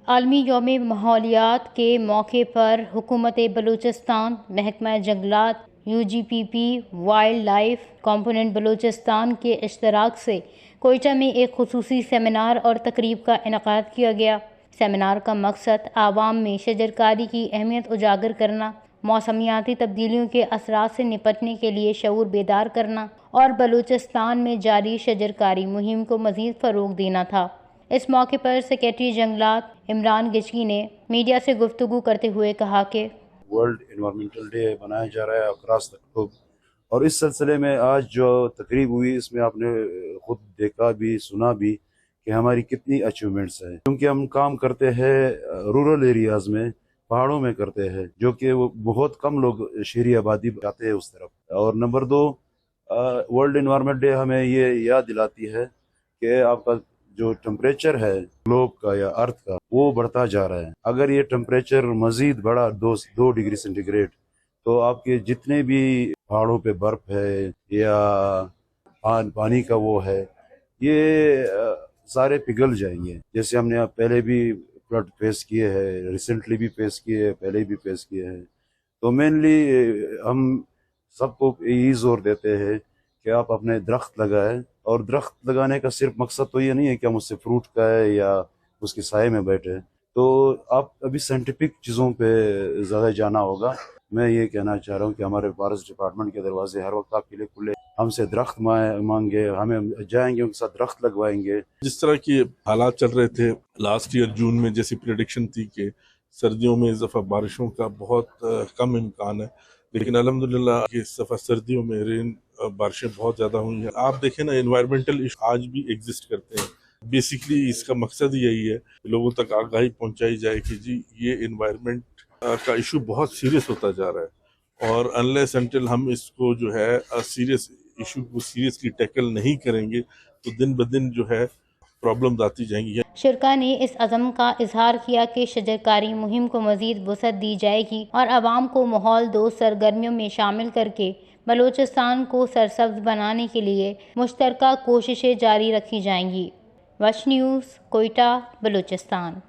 عالمی یوم ماحولیات کے موقع پر حکومت بلوچستان، محکمہ جنگلات، UGPP wild life component Balochistan کے اشتراک سے کوئٹہ میں ایک خصوصی سیمینار اور تقریب کا انعقاد کیا گیا۔ سیمینار کا مقصد عوام میں شجرکاری کی اہمیت اجاگر کرنا، موسمیاتی تبدیلیوں کے اثرات سے نپٹنے کے لیے شعور بیدار کرنا اور بلوچستان میں جاری شجرکاری مہم کو مزید فروغ دینا تھا۔ اس موقع پر سیکریٹری جنگلات عمران گجگی نے میڈیا سے گفتگو کرتے ہوئے کہا کہ ورلڈ انوائرمنٹل ڈے منایا جا رہا ہے اکراس دا گلوب، اور اس سلسلے میں آج جو تقریب ہوئی اس میں آپ نے خود دیکھا بھی سنا بھی کہ ہماری کتنی اچیومنٹس ہیں، کیونکہ ہم کام کرتے ہیں رورل ایریاز میں، پہاڑوں میں کرتے ہیں، جو کہ وہ بہت کم لوگ شہری آبادی جاتے ہیں اس طرف۔ اور نمبر 2، ورلڈ انوائرمنٹ ڈے ہمیں یہ یاد دلاتی ہے کہ آپ کا جو ٹمپریچر ہے گلوب کا یا ارتھ کا وہ بڑھتا جا رہا ہے۔ اگر یہ ٹمپریچر مزید بڑھا 2 ڈگری سینٹی گریڈ تو آپ کے جتنے بھی پہاڑوں پہ برف ہے یا پانی کا وہ ہے یہ سارے پگھل جائیں گے، جیسے ہم نے پہلے بھی فلڈ فیس کیے ہیں، ریسنٹلی بھی فیس کیے ہیں، پہلے بھی فیس کیے ہیں۔ تو مینلی ہم سب کو یہی زور دیتے ہیں کہ آپ اپنے درخت لگائیں، اور درخت لگانے کا صرف مقصد تو یہ نہیں ہے کہ ہم اس سے فروٹ کا ہے یا اس کے سائے میں بیٹھے، تو آپ ابھی سائنٹیفک چیزوں پہ زیادہ جانا ہوگا۔ میں یہ کہنا چاہ رہا ہوں کہ ہمارے فارسٹ ڈپارٹمنٹ کے دروازے ہر وقت آپ کے لیے کھلے، ہم سے درخت مانگے، ہمیں جائیں گے ان کے ساتھ درخت لگوائیں گے۔ جس طرح کی حالات چل رہے تھے لاسٹ ایئر جون میں، جیسی پریڈکشن تھی کہ سردیوں میں اس دفعہ بارشوں کا بہت کم امکان ہے، لیکن الحمدللہ اس دفعہ سردیوں میں بارشیں بہت زیادہ ہوئی ہیں۔ آپ دیکھیں نا، انوائرمنٹل ایشو آج بھی ایگزسٹ کرتے ہیں۔ بیسیکلی اس کا مقصد یہی ہے کہ لوگوں تک آگاہی پہنچائی جائے کہ جی یہ انوائرمنٹ کا ایشو بہت سیریس ہوتا جا رہا ہے، اور انلیس انٹل ہم اس کو جو ہے سیریس ایشو کو سیریسلی ٹیکل نہیں کریں گے تو دن بدن جو ہے پرابلمز آتی جائیں گی۔ شرکاء نے اس عزم کا اظہار کیا کہ شجرکاری مہم کو مزید وسعت دی جائے گی اور عوام کو ماحول دوست سرگرمیوں میں شامل کر کے بلوچستان کو سرسبز بنانے کے لیے مشترکہ کوششیں جاری رکھی جائیں گی۔ وش نیوز، کوئٹہ، بلوچستان۔